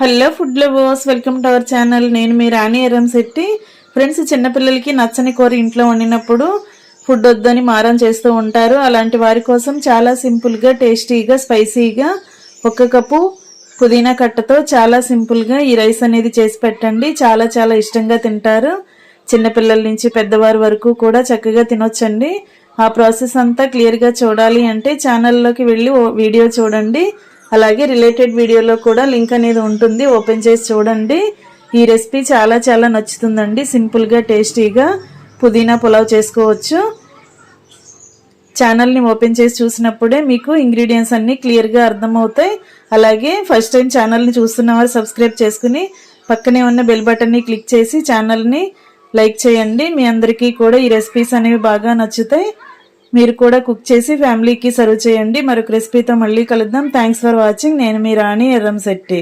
Hello food lovers, welcome to our channel. నేను మీ రాణి Erramsetti. Friends, చిన్నపిల్లలకి నచ్చని కూర ఇంట్లో వండినప్పుడు ఫుడ్ వద్దని మారం చేస్తూ ఉంటారు. అలాంటి వారి కోసం చాలా సింపుల్గా, టేస్టీగా, స్పైసీగా 1 కప్పు పుదీనా కట్టతో చాలా సింపుల్గా ఈ రైస్ అనేది చేసి పెట్టండి. చాలా చాలా ఇష్టంగా తింటారు. చిన్నపిల్లల నుంచి పెద్దవారి వరకు కూడా చక్కగా తినొచ్చండి. ఆ ప్రాసెస్ అంతా క్లియర్గా చూడాలి అంటే ఛానల్లోకి వెళ్ళి వీడియో చూడండి. అలాగే రిలేటెడ్ వీడియోలో కూడా లింక్ అనేది ఉంటుంది, ఓపెన్ చేసి చూడండి. ఈ రెసిపీ చాలా చాలా నచ్చుతుందండి. సింపుల్గా, టేస్టీగా పుదీనా పులావ్ చేసుకోవచ్చు. ఛానల్ని ఓపెన్ చేసి చూసినప్పుడే మీకు ఇంగ్రీడియంట్స్ అన్నీ క్లియర్గా అర్థమవుతాయి. అలాగే ఫస్ట్ టైం ఛానల్ని చూస్తున్న వారు సబ్స్క్రైబ్ చేసుకుని పక్కనే ఉన్న బెల్ బటన్ని క్లిక్ చేసి ఛానల్ని లైక్ చేయండి. మీ అందరికీ కూడా ఈ రెసిపీస్ అనేవి బాగా నచ్చుతాయి. మీరు కూడా కుక్ చేసి ఫ్యామిలీకి సర్వ్ చేయండి. మరొక రెసిపీతో మళ్ళీ కలుద్దాం. Thanks for watching. నేను మీ రాణి ఎర్రంశెట్టి.